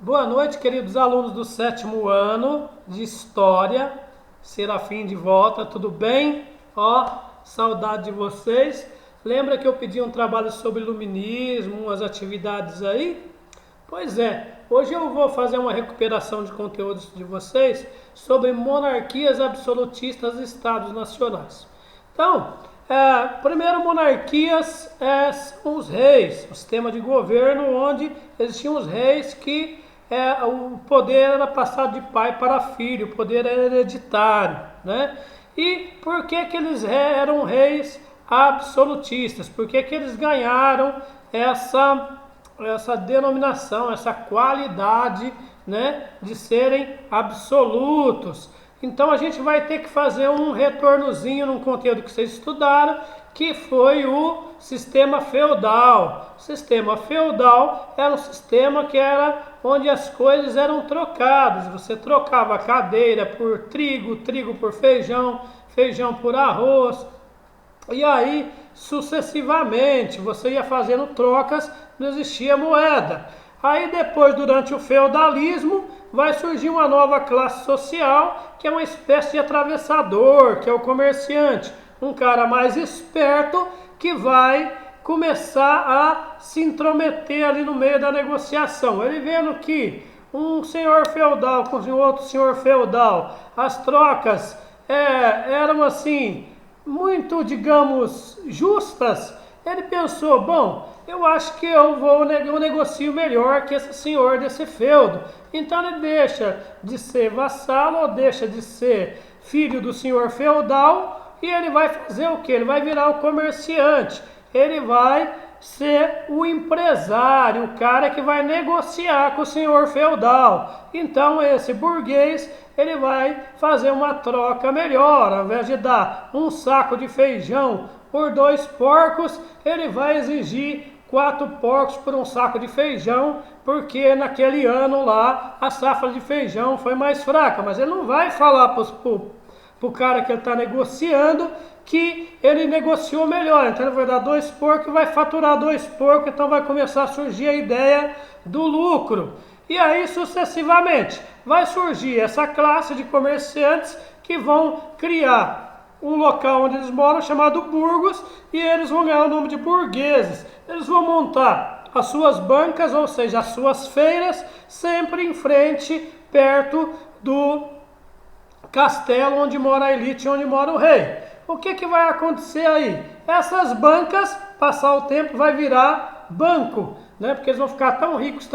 Boa noite, queridos alunos do sétimo ano de História. Serafim de volta, tudo bem? Saudade de vocês. Lembra que eu pedi um trabalho sobre iluminismo, umas atividades aí? Pois é, hoje eu vou fazer uma recuperação de conteúdos de vocês sobre monarquias absolutistas e estados nacionais. Então, primeiro, monarquias são os reis, o sistema de governo onde existiam os reis que o poder era passado de pai para filho, o poder era hereditário, né? E por que que eles eram reis absolutistas? Por que que eles ganharam essa denominação, essa qualidade, né, de serem absolutos? Então a gente vai ter que fazer um retornozinho num conteúdo que vocês estudaram, que foi o sistema feudal. O sistema feudal era um sistema que era onde as coisas eram trocadas. Você trocava a cadeira por trigo, trigo por feijão, feijão por arroz, e aí sucessivamente você ia fazendo trocas, não existia moeda. Aí depois, durante o feudalismo, vai surgir uma nova classe social, que é uma espécie de atravessador, que é o comerciante. Um cara mais esperto que vai começar a se intrometer ali no meio da negociação. Ele vendo que um senhor feudal com outro senhor feudal, as trocas eram assim, muito, digamos, justas, ele pensou, bom, eu acho que eu negocio melhor que esse senhor desse feudo. Então ele deixa de ser vassalo ou deixa de ser filho do senhor feudal e ele vai fazer o quê? Ele vai virar o comerciante, ele vai ser o empresário, o cara que vai negociar com o senhor feudal. Então esse burguês, ele vai fazer uma troca melhor. Ao invés de dar um saco de feijão por 2 porcos, ele vai exigir 4 porcos por um saco de feijão, porque naquele ano lá a safra de feijão foi mais fraca. Mas ele não vai falar para o cara que ele está negociando que ele negociou melhor. Então ele vai dar 2 porcos e vai faturar 2 porcos, então vai começar a surgir a ideia do lucro. E aí sucessivamente vai surgir essa classe de comerciantes que vão criar um local onde eles moram chamado burgos, e eles vão ganhar o nome de burgueses. Eles vão montar as suas bancas, ou seja, as suas feiras, sempre em frente, perto do castelo onde mora a elite, onde mora o rei. O que vai acontecer aí? Essas bancas, passar o tempo, vai virar banco, né? Porque eles vão ficar tão ricos,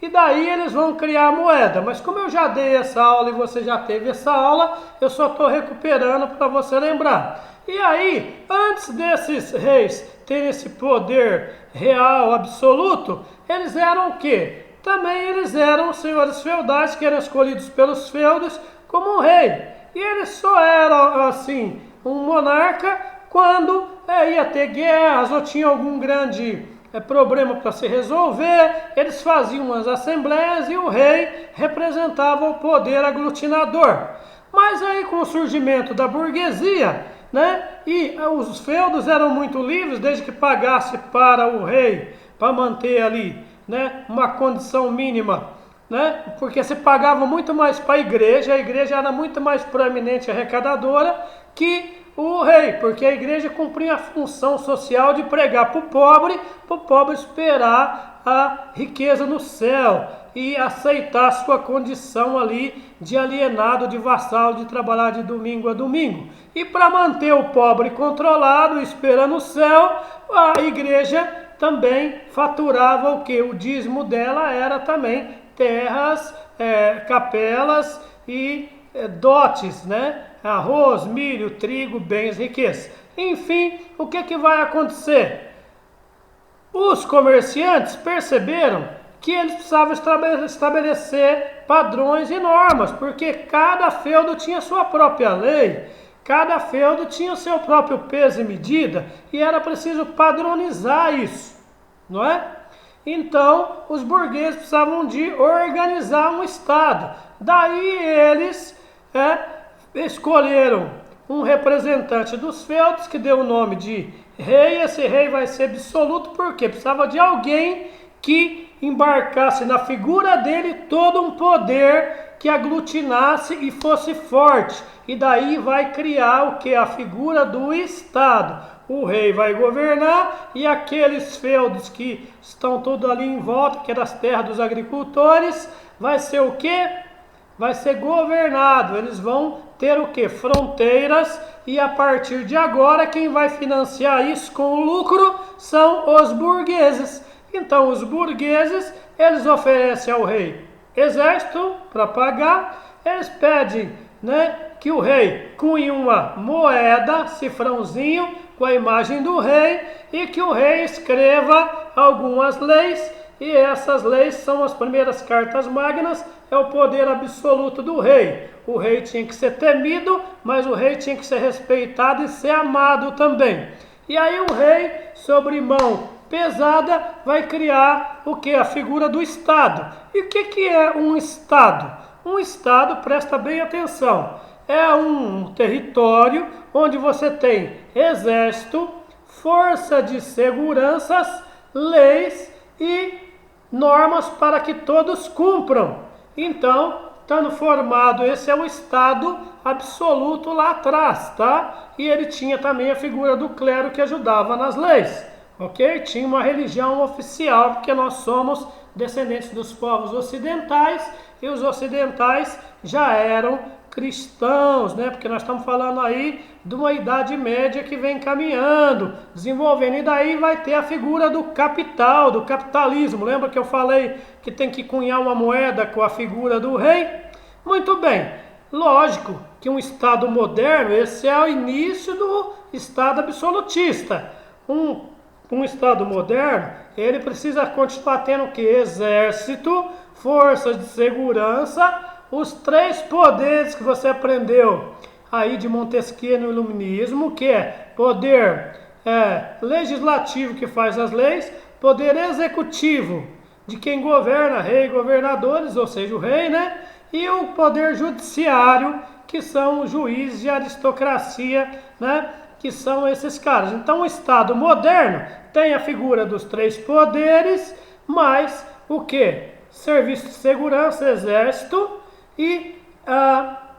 e daí eles vão criar a moeda. Mas como eu já dei essa aula e você já teve essa aula, eu só estou recuperando para você lembrar. E aí, antes desses reis terem esse poder real, absoluto, eles eram o quê? Também eles eram senhores feudais que eram escolhidos pelos feudos como um rei. E eles só eram, assim, um monarca quando ia ter guerras ou tinha algum grande problema para se resolver. Eles faziam umas assembleias e o rei representava o poder aglutinador. Mas aí, com o surgimento da burguesia, né, e os feudos eram muito livres, desde que pagasse para o rei, para manter ali, né, uma condição mínima, né, porque se pagava muito mais para a igreja era muito mais proeminente e arrecadadora que o rei, porque a igreja cumpria a função social de pregar para o pobre esperar a riqueza no céu e aceitar sua condição ali de alienado, de vassalo, de trabalhar de domingo a domingo. E para manter o pobre controlado, esperando o céu, a igreja também faturava o que? O dízimo dela era também terras, capelas e dotes, né? Arroz, milho, trigo, bens, riqueza. Enfim, o que vai acontecer? Os comerciantes perceberam que eles precisavam estabelecer padrões e normas, porque cada feudo tinha sua própria lei, cada feudo tinha o seu próprio peso e medida, e era preciso padronizar isso, não é? Então, os burgueses precisavam de organizar um estado. Daí eles escolheram um representante dos feudos que deu o nome de rei. Esse rei vai ser absoluto porque precisava de alguém que embarcasse na figura dele todo um poder que aglutinasse e fosse forte. E daí vai criar o que? A figura do Estado. O rei vai governar e aqueles feudos que estão todos ali em volta, que é das terras dos agricultores, vai ser o quê? Vai ser governado. Eles vão ter o quê? Fronteiras, e a partir de agora quem vai financiar isso com o lucro são os burgueses. Então os burgueses, eles oferecem ao rei exército para pagar, eles pedem, né, que o rei cunhe uma moeda, cifrãozinho, com a imagem do rei, e que o rei escreva algumas leis, e essas leis são as primeiras cartas magnas, é o poder absoluto do rei. O rei tinha que ser temido, mas o rei tinha que ser respeitado e ser amado também. E aí o rei, sobre mão pesada, vai criar o que? A figura do Estado. E o que é um Estado? Um Estado, presta bem atenção, é um território onde você tem exército, força de seguranças, leis e normas para que todos cumpram. Então, estando formado, esse é o Estado absoluto lá atrás, tá? E ele tinha também a figura do clero que ajudava nas leis, ok? Tinha uma religião oficial, porque nós somos descendentes dos povos ocidentais, e os ocidentais já eram cristãos, né? Porque nós estamos falando aí de uma idade média que vem caminhando, desenvolvendo, e daí vai ter a figura do capital, do capitalismo. Lembra que eu falei que tem que cunhar uma moeda com a figura do rei? Muito bem, lógico que um Estado moderno, esse é o início do Estado absolutista. Um Estado moderno, ele precisa continuar tendo o que? Exército, forças de segurança, os três poderes que você aprendeu aí de Montesquieu no Iluminismo, que é poder legislativo, que faz as leis, poder executivo, de quem governa, rei e governadores, ou seja, o rei, né? E o poder judiciário, que são os juízes e a aristocracia, né? Que são esses caras. Então o Estado moderno tem a figura dos três poderes, mais o que? Serviço de segurança, exército e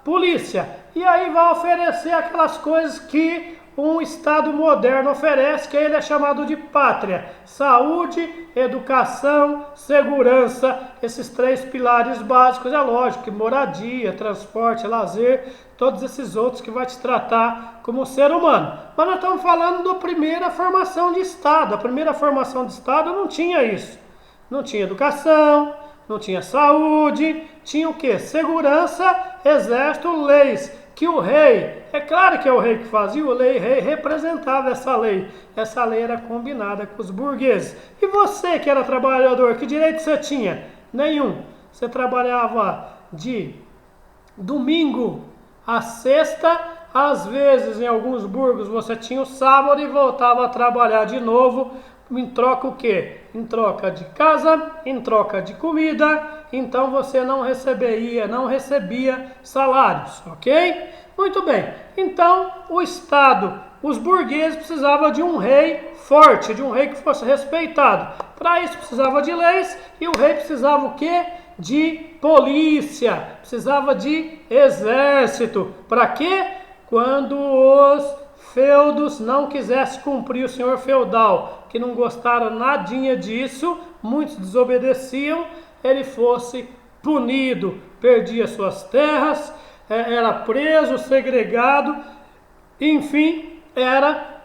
polícia. E aí vai oferecer aquelas coisas que um Estado moderno oferece, que ele é chamado de pátria: saúde, educação, segurança, esses três pilares básicos. É lógico que moradia, transporte, lazer, todos esses outros que vai te tratar como ser humano. Mas nós estamos falando da primeira formação de Estado. A primeira formação de Estado não tinha isso. Não tinha educação, não tinha saúde, tinha o quê? Segurança, exército, leis. Que o rei, é claro que é o rei que fazia, o rei representava essa lei. Essa lei era combinada com os burgueses. E você que era trabalhador, que direito você tinha? Nenhum. Você trabalhava de domingo a sexta, às vezes em alguns burgos você tinha o sábado e voltava a trabalhar de novo. Em troca o quê? Em troca de casa, em troca de comida, então você não recebia salários, ok? Muito bem, então o Estado, os burgueses precisavam de um rei forte, de um rei que fosse respeitado. Para isso precisava de leis, e o rei precisava o quê? De polícia, precisava de exército. Para quê? Quando os feudos não quisessem cumprir, o senhor feudal, que não gostaram nadinha disso, muitos desobedeciam, ele fosse punido, perdia suas terras, era preso, segregado, enfim, era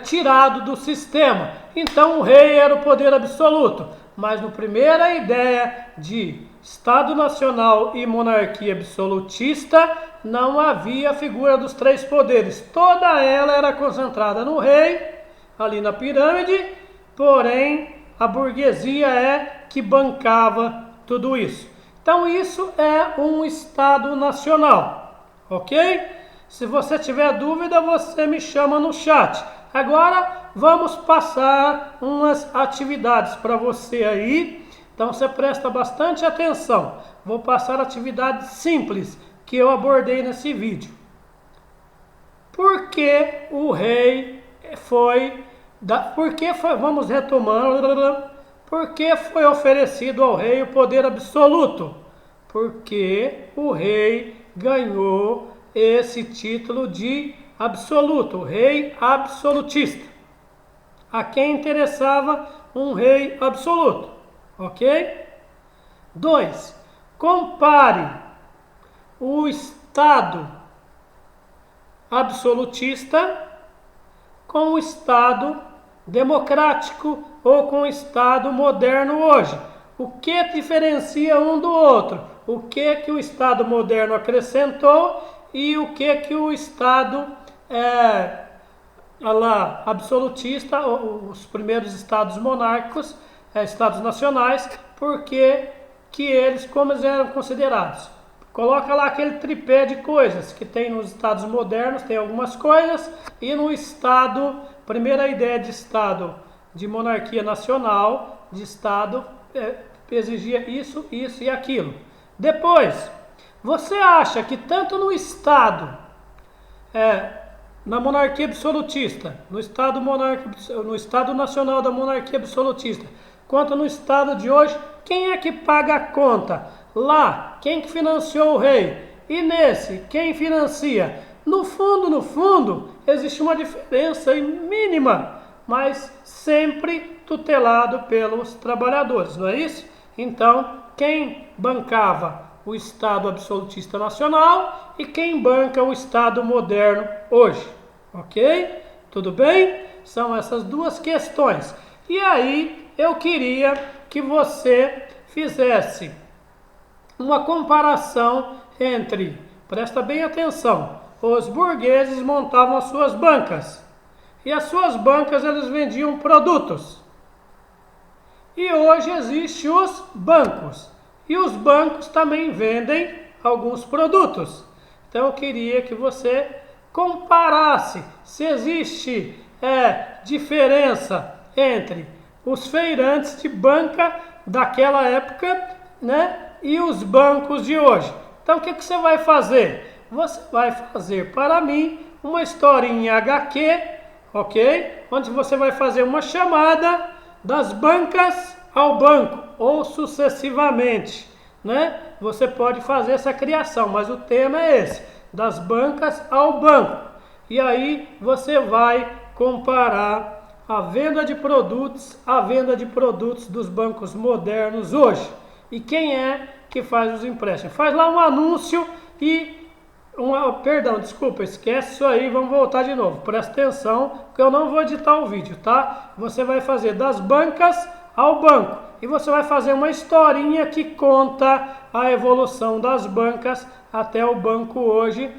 tirado do sistema. Então o rei era o poder absoluto, mas na primeira ideia de Estado Nacional e monarquia absolutista, não havia a figura dos três poderes. Toda ela era concentrada no rei, ali na pirâmide, porém a burguesia é que bancava tudo isso. Então isso é um Estado Nacional, ok? Se você tiver dúvida, você me chama no chat. Agora vamos passar umas atividades para você aí. Então você presta bastante atenção. Vou passar atividades simples que eu abordei nesse vídeo. Por que o rei foi... vamos retomando. Por que foi oferecido ao rei o poder absoluto? Porque o rei ganhou esse título de absoluto, rei absolutista. A quem interessava um rei absoluto, ok? 2. Compare o Estado absolutista com o Estado democrático ou com o Estado moderno hoje. O que diferencia um do outro? O que o Estado moderno acrescentou e o que o Estado absolutista, os primeiros estados monárquicos, estados nacionais, porque que eles, como eles eram considerados? Coloca lá aquele tripé de coisas que tem nos estados modernos, tem algumas coisas, e no Estado, primeira ideia de Estado, de monarquia nacional, de Estado, exigia isso, isso e aquilo. Depois, você acha que tanto no Estado, na monarquia absolutista, no Estado nacional da monarquia absolutista, quanto no Estado de hoje, quem é que paga a conta? Lá, quem que financiou o rei? E nesse, quem financia? No fundo, existe uma diferença mínima, mas sempre tutelado pelos trabalhadores, não é isso? Então, quem bancava o Estado absolutista nacional e quem banca o Estado moderno hoje, ok? Tudo bem? São essas duas questões. E aí, eu queria que você fizesse uma comparação entre, presta bem atenção, os burgueses montavam as suas bancas, e as suas bancas eles vendiam produtos. E hoje existem os bancos, e os bancos também vendem alguns produtos. Então eu queria que você comparasse se existe diferença entre os feirantes de banca daquela época, né, e os bancos de hoje. Então o que você vai fazer? Você vai fazer para mim uma historinha HQ, ok? Onde você vai fazer uma chamada das bancas ao banco, ou sucessivamente, né? Você pode fazer essa criação, mas o tema é esse, das bancas ao banco. E aí você vai comparar a venda de produtos dos bancos modernos hoje. E quem é que faz os empréstimos? Faz lá um anúncio e... esquece isso aí, vamos voltar de novo. Presta atenção, porque eu não vou editar o vídeo, tá? Você vai fazer das bancas ao banco. E você vai fazer uma historinha que conta a evolução das bancas até o banco hoje.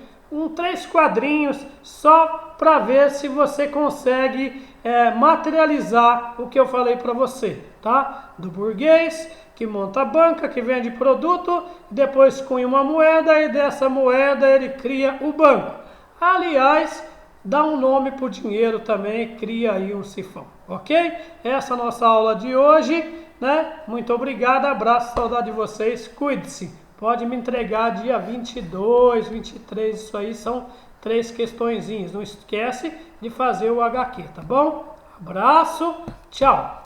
3 quadrinhos, só para ver se você consegue materializar o que eu falei para você, tá? Do burguês que monta a banca, que vende produto, depois cunha uma moeda e dessa moeda ele cria o banco. Aliás, dá um nome para o dinheiro também, cria aí um sifão, ok? Essa é a nossa aula de hoje, né? Muito obrigado, abraço, saudade de vocês, cuide-se. Pode me entregar dia 22, 23, isso aí são 3 questõezinhas. Não esquece de fazer o HQ, tá bom? Abraço, tchau!